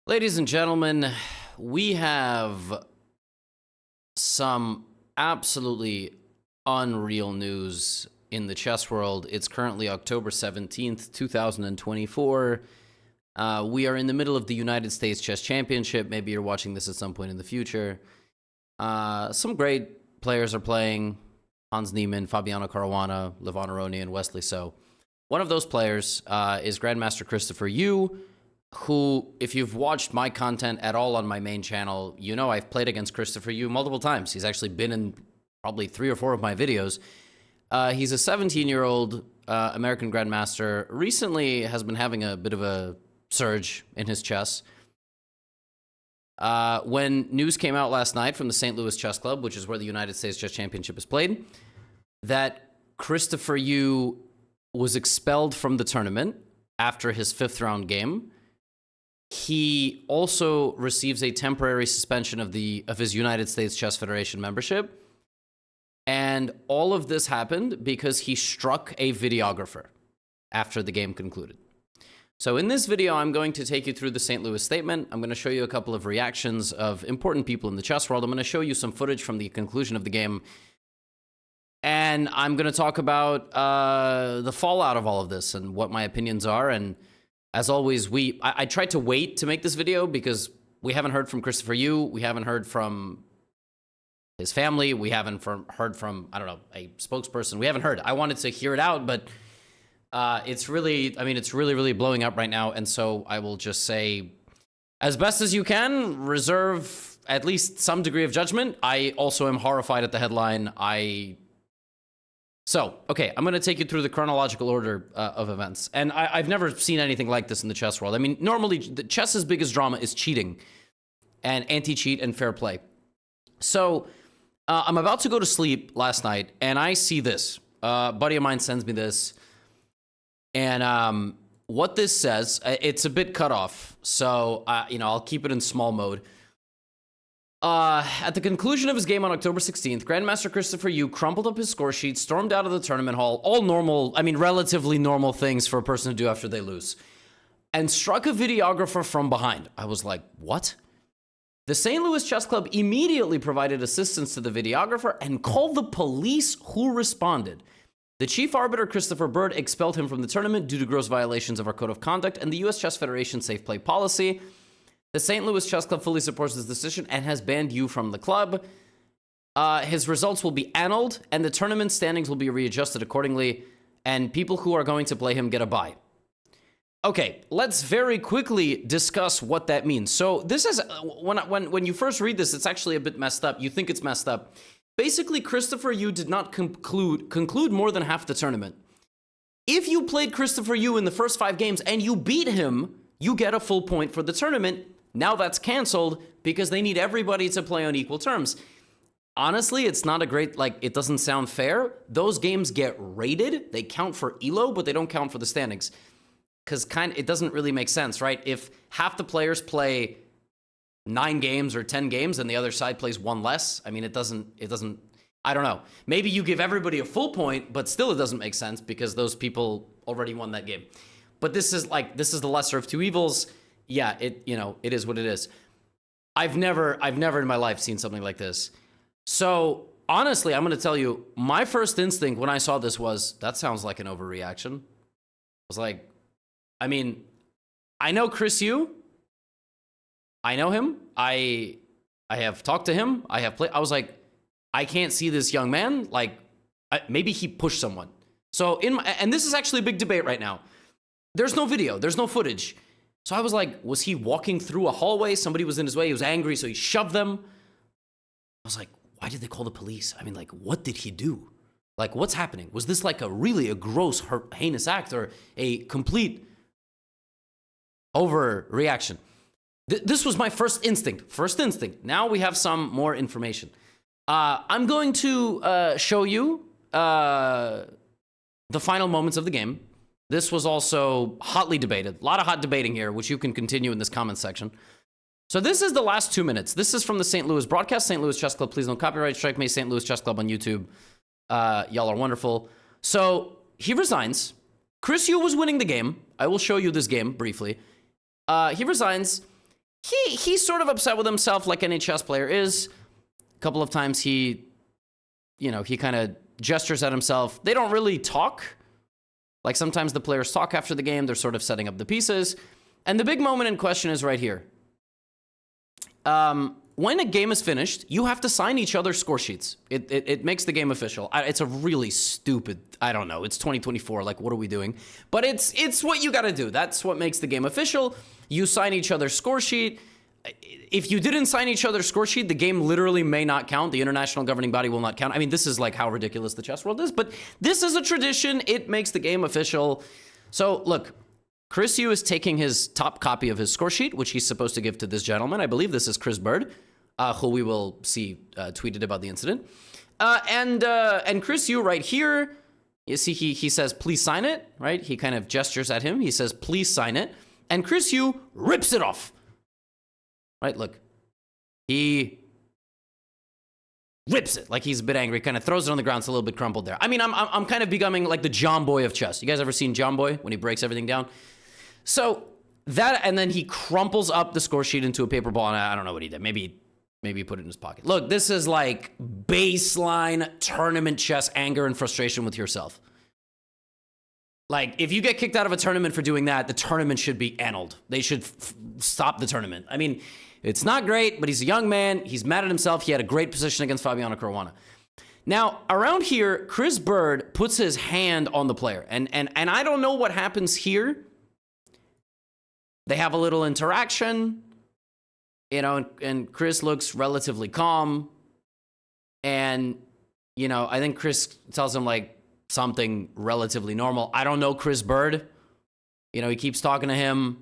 Ladies and gentlemen, we have some absolutely unreal news in the chess world. It's currently October 17th, 2024. We are in the middle of the United States Chess Championship. Maybe you're watching this at some point in the future. Some great players are playing. Hans Niemann, Fabiano Caruana, Levon Aroni, and Wesley So. One of those players is Grandmaster Christopher Yu, who, if you've watched my content at all on my main channel, you know I've played against Christopher Yu multiple times. He's actually been in probably 3 or 4 of my videos. He's a 17-year-old American Grandmaster. Recently has been having a bit of a surge in his chess. When news came out last night from the St. Louis Chess Club, which is where the United States Chess Championship is played, that Christopher Yu was expelled from the tournament after his 5th round game. He also receives a temporary suspension of his United States Chess Federation membership. And all of this happened because he struck a videographer after the game concluded. So in this video, I'm going to take you through the St. Louis statement. I'm going to show you a couple of reactions of important people in the chess world. I'm going to show you some footage from the conclusion of the game. And I'm going to talk about the fallout of all of this and what my opinions are. And as always, I tried to wait to make this video because we haven't heard from Christopher Yu. We haven't heard from his family. We haven't heard from, I don't know, a spokesperson. We haven't heard. I wanted to hear it out, but it's really, it's really, really blowing up right now. And so I will just say, as best as you can, reserve at least some degree of judgment. I also am horrified at the headline. Okay, I'm going to take you through the chronological order of events. And I've never seen anything like this in the chess world. I mean, normally, the chess's biggest drama is cheating and anti-cheat and fair play. So I'm about to go to sleep last night, and I see this. A buddy of mine sends me this. And what this says, it's a bit cut off. So, I'll keep it in small mode. At the conclusion of his game on October 16th, Grandmaster Christopher Yu crumpled up his score sheet, stormed out of the tournament hall, all normal, relatively normal things for a person to do after they lose, and struck a videographer from behind. I was like, what? The St. Louis Chess Club immediately provided assistance to the videographer and called the police, who responded. The chief arbiter, Christopher Bird, expelled him from the tournament due to gross violations of our code of conduct and the U.S. Chess Federation safe play policy. The St. Louis Chess Club fully supports this decision and has banned Yu from the club. His results will be annulled, and the tournament standings will be readjusted accordingly, and people who are going to play him get a bye. Okay, let's very quickly discuss what that means. So this is, when you first read this, it's actually a bit messed up. You think it's messed up. Basically, Christopher Yu did not conclude more than half the tournament. If you played Christopher Yu in the first 5 games and you beat him, you get a full point for the tournament. Now that's canceled because they need everybody to play on equal terms. Honestly, it's not a great, it doesn't sound fair. Those games get rated. They count for ELO, but they don't count for the standings. Because it doesn't really make sense, right? If half the players play 9 games or 10 games and the other side plays 1 less, it doesn't, I don't know. Maybe you give everybody a full point, but still it doesn't make sense because those people already won that game. But this is the lesser of two evils. Yeah, it is what it is. I've never in my life seen something like this. So honestly, I'm going to tell you, my first instinct when I saw this was, that sounds like an overreaction. I was like, I know Chris Yu. I know him. I have talked to him. I have played. I was like, I can't see this young man. Maybe he pushed someone. So and this is actually a big debate right now. There's no video. There's no footage. So I was like, was he walking through a hallway? Somebody was in his way. He was angry, so he shoved them. I was like, why did they call the police? What did he do? What's happening? Was this a gross, heinous act or a complete overreaction? This was my first instinct. Now we have some more information. I'm going to show you the final moments of the game. This was also hotly debated. A lot of hot debating here, which you can continue in this comment section. So this is the last 2 minutes. This is from the St. Louis broadcast. St. Louis Chess Club, please don't copyright strike me. St. Louis Chess Club on YouTube. Y'all are wonderful. So he resigns. Chris Yu was winning the game. I will show you this game briefly. He resigns. he's sort of upset with himself like any chess player is. A couple of times he kind of gestures at himself. They don't really talk. Like sometimes the players talk after the game. They're sort of setting up the pieces. And the big moment in question is right here. When a game is finished, you have to sign each other's score sheets. It makes the game official. It's a really stupid, I don't know, it's 2024, like what are we doing? But it's what you gotta do. That's what makes the game official. You sign each other's score sheet. If you didn't sign each other's score sheet, the game literally may not count. The international governing body will not count. I mean, this is like how ridiculous the chess world is, but this is a tradition. It makes the game official. So look, Chris Yu is taking his top copy of his score sheet, which he's supposed to give to this gentleman. I believe this is Chris Bird, who we will see tweeted about the incident. And Chris Yu right here, you see he says, please sign it, right? He kind of gestures at him. He says, please sign it. And Chris Yu rips it off. Right, look, he rips it like he's a bit angry, kind of throws it on the ground. It's a little bit crumpled there. I mean, I'm kind of becoming like the John Boy of chess. You guys ever seen John Boy when he breaks everything down? So that, and then he crumples up the score sheet into a paper ball, and I don't know what he did. Maybe he put it in his pocket. Look, this is like baseline tournament chess anger and frustration with yourself. Like, if you get kicked out of a tournament for doing that, the tournament should be annulled. They should stop the tournament. I mean, it's not great, but he's a young man. He's mad at himself. He had a great position against Fabiano Caruana. Now, around here, Chris Bird puts his hand on the player. And I don't know what happens here. They have a little interaction, and Chris looks relatively calm. And, I think Chris tells him, like, something relatively normal. I don't know Chris Bird. He keeps talking to him.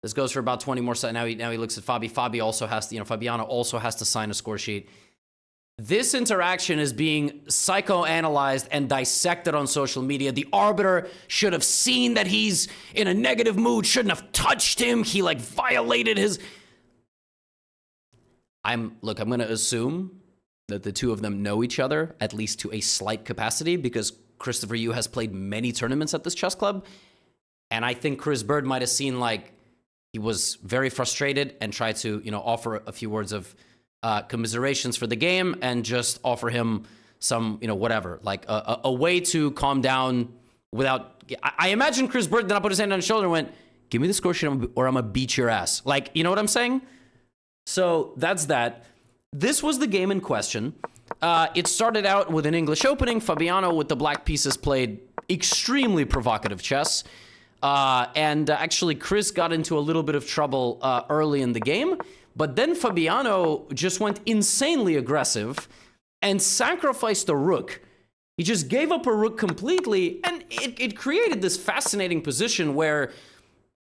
This goes for about 20 more seconds. Now he looks at Fabi. Fabi also has to, Fabiano also has to sign a score sheet. This interaction is being psychoanalyzed and dissected on social media. The arbiter should have seen that he's in a negative mood, shouldn't have touched him. He violated his... I'm going to assume that the two of them know each other, at least to a slight capacity, because Christopher Yu has played many tournaments at this chess club. And I think Chris Bird might have seen, he was very frustrated and tried to, offer a few words of commiserations for the game and just offer him some, whatever, a way to calm down without... I imagine Chris Bird did not put his hand on his shoulder and went, give me the score sheet or I'm going to beat your ass. You know what I'm saying? So that's that. This was the game in question. It started out with an English opening. Fabiano with the black pieces played extremely provocative chess. And actually, Chris got into a little bit of trouble early in the game. But then Fabiano just went insanely aggressive and sacrificed a rook. He just gave up a rook completely. And it created this fascinating position where...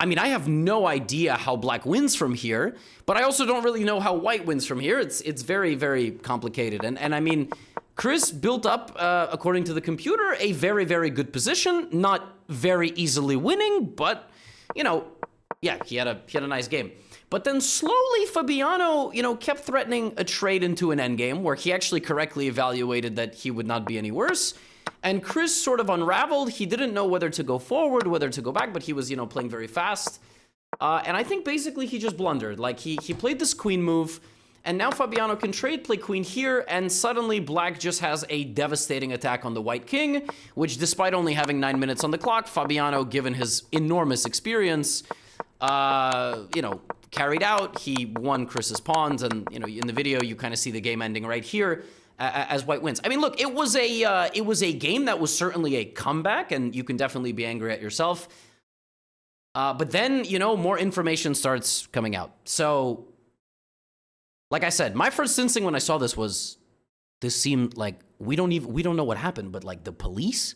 I have no idea how black wins from here, but I also don't really know how white wins from here. It's very, very complicated. And Chris built up, according to the computer, a very, very good position. Not very easily winning, but, yeah, he had a nice game. But then slowly Fabiano, kept threatening a trade into an endgame where he actually correctly evaluated that he would not be any worse. And Chris sort of unraveled. He didn't know whether to go forward, whether to go back, but he was, playing very fast. And I think basically he just blundered. He played this queen move, and now Fabiano can play queen here, and suddenly black just has a devastating attack on the white king, which despite only having 9 minutes on the clock, Fabiano, given his enormous experience, carried out. He won Chris's pawns, and, in the video, you kind of see the game ending right here. As white wins. Look, it was a game that was certainly a comeback, and you can definitely be angry at yourself. But then, more information starts coming out. So, like I said, my first instinct when I saw this was, this seemed like we don't know what happened, but the police?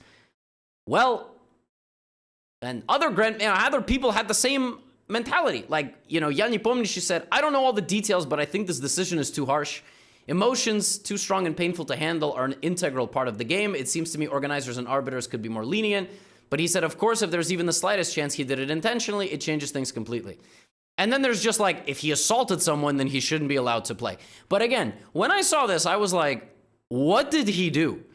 Well, and other people had the same mentality. Yanni Pomnici said, I don't know all the details, but I think this decision is too harsh. Emotions, too strong and painful to handle, are an integral part of the game. It seems to me organizers and arbiters could be more lenient. But he said, of course, if there's even the slightest chance he did it intentionally, it changes things completely. And then there's just if he assaulted someone, then he shouldn't be allowed to play. But again, when I saw this, I was like, what did he do?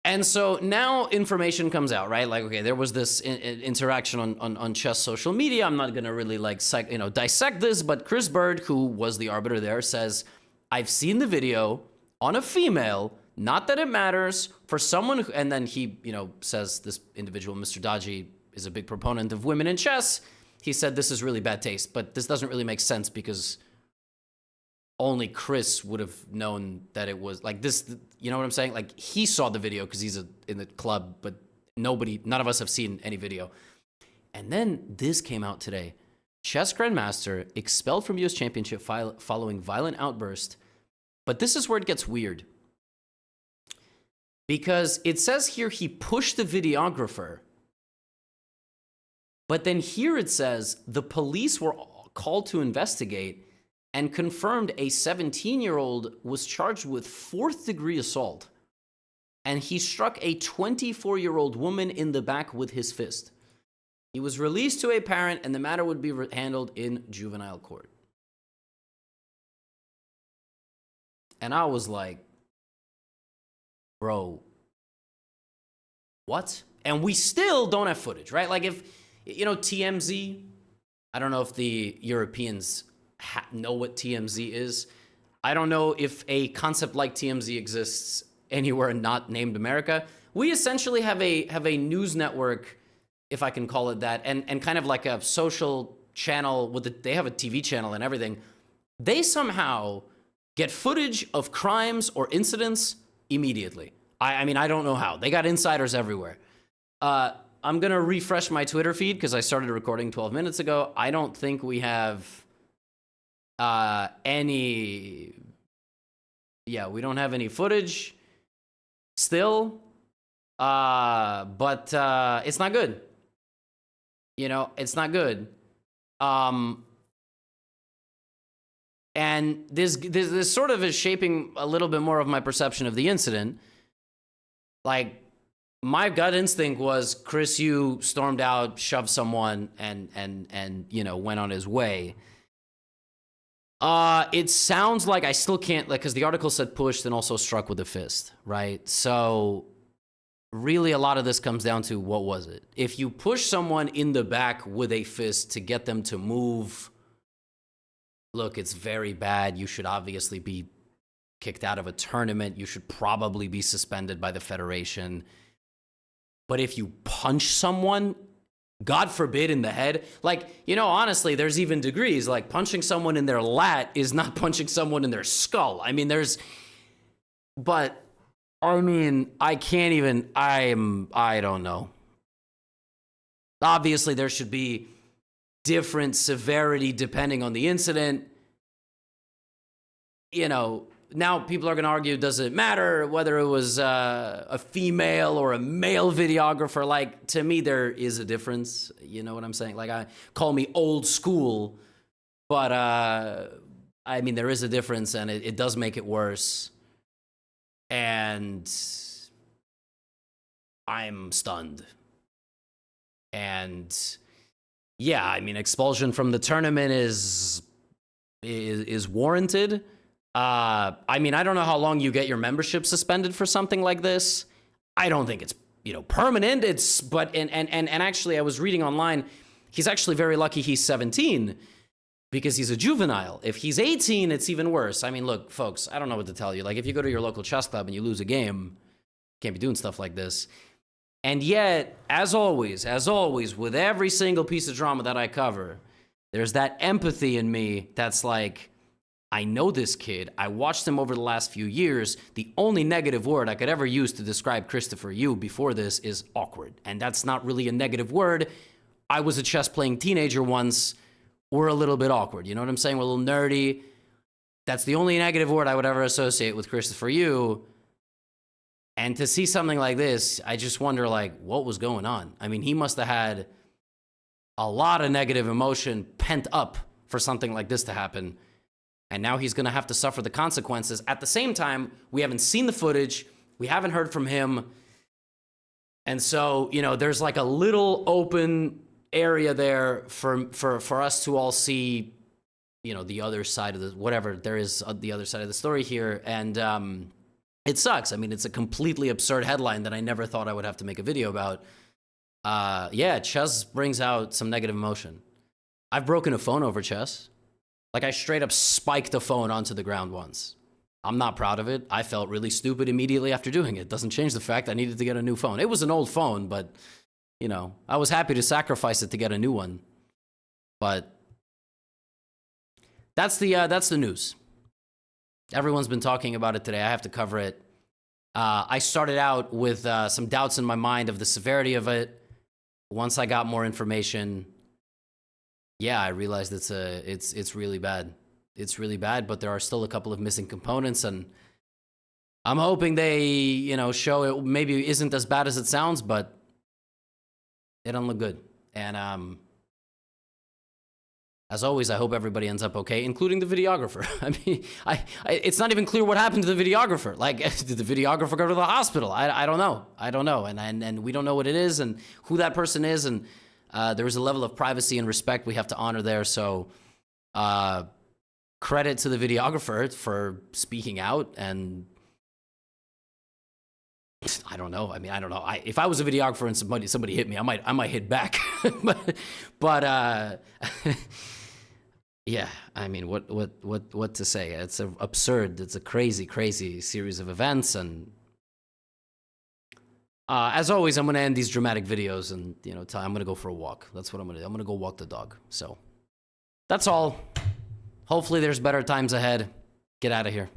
And so now information comes out, right? Like, okay, there was this interaction on chess social media. I'm not gonna really like dissect this, but Chris Bird, who was the arbiter there, says, I've seen the video on a female, not that it matters, for someone who, and then he, says this individual, Mr. Dodgy, is a big proponent of women in chess. He said this is really bad taste, but this doesn't really make sense because only Chris would have known that it was like this. You know what I'm saying? Like, he saw the video because he's in the club, but none of us have seen any video. And then this came out today. Chess Grandmaster expelled from US Championship following violent outburst. But this is where it gets weird. Because it says here he pushed the videographer. But then here it says the police were called to investigate and confirmed a 17-year-old was charged with 4th-degree assault. And he struck a 24-year-old woman in the back with his fist. He was released to a parent, and the matter would be handled in juvenile court. And I was like, bro, what? And we still don't have footage, right? Like, if, TMZ, I don't know if the Europeans know what TMZ is. I don't know if a concept like TMZ exists anywhere not named America. We essentially have a news network, if I can call it that, and kind of like a social channel they have a TV channel and everything. They somehow get footage of crimes or incidents immediately. I mean, I don't know how. They got insiders everywhere. I'm gonna refresh my Twitter feed because I started recording 12 minutes ago. I don't think we have we don't have any footage still, but it's not good. It's not good. And this sort of is shaping a little bit more of my perception of the incident. Like, my gut instinct was Chris Yu stormed out, shoved someone, and went on his way. It sounds like I still can't, because the article said pushed and also struck with a fist, right? So really a lot of this comes down to, what was it? If you push someone in the back with a fist to get them to move, look, it's very bad. You should obviously be kicked out of a tournament. You should probably be suspended by the federation. But if you punch someone, God forbid, in the head, honestly, there's even degrees. Like, punching someone in their lat is not punching someone in their skull. I mean, I can't even, I don't know. Obviously, there should be different severity depending on the incident. Now people are going to argue, does it matter whether it was a female or a male videographer? Like, to me, there is a difference. You know what I'm saying? Like, call me old school, but there is a difference, and it does make it worse. And I'm stunned. And yeah, expulsion from the tournament is warranted. I don't know how long you get your membership suspended for something like this. I don't think it's, permanent. And actually I was reading online, he's actually very lucky he's 17 because he's a juvenile. If he's 18, it's even worse. Look, folks, I don't know what to tell you. Like, if you go to your local chess club and you lose a game, you can't be doing stuff like this. And yet, as always, with every single piece of drama that I cover, there's that empathy in me that's like, I know this kid. I watched him over the last few years. The only negative word I could ever use to describe Christopher Yu before this is awkward. And that's not really a negative word. I was a chess-playing teenager once. We're a little bit awkward. You know what I'm saying? We're a little nerdy. That's the only negative word I would ever associate with Christopher Yu. And to see something like this, I just wonder, what was going on? He must have had a lot of negative emotion pent up for something like this to happen. And now he's going to have to suffer the consequences. At the same time, we haven't seen the footage. We haven't heard from him. And so, there's like a little open area there for us to all see, the other side of the, whatever there is, the other side of the story here. And it sucks. I mean, it's a completely absurd headline that I never thought I would have to make a video about. Yeah, chess brings out some negative emotion. I've broken a phone over chess. Like, I straight up spiked a phone onto the ground once. I'm not proud of it. I felt really stupid immediately after doing it. Doesn't change the fact I needed to get a new phone. It was an old phone, but, you know, I was happy to sacrifice it to get a new one. But that's the news. Everyone's been talking about it today. I have to cover it. I started out with some doubts in my mind of the severity of it. Once I got more information, yeah, I realized it's really bad. It's really bad, but there are still a couple of missing components, and I'm hoping they, you know, show it maybe isn't as bad as it sounds, but it don't look good. And as always, I hope everybody ends up okay, including the videographer. I mean, it's not even clear what happened to the videographer. Like, did the videographer go to the hospital? I don't know. I don't know, and we don't know what it is and who that person is, and there is a level of privacy and respect we have to honor there. So, credit to the videographer for speaking out, and I don't know. I mean, I don't know. If I was a videographer and somebody hit me, I might hit back. but yeah, I mean, what to say? It's absurd. It's a crazy series of events, and as always, I'm gonna end these dramatic videos, and you know, I'm gonna go for a walk. That's what I'm gonna do. I'm gonna go walk the dog. So that's all. Hopefully, there's better times ahead. Get out of here.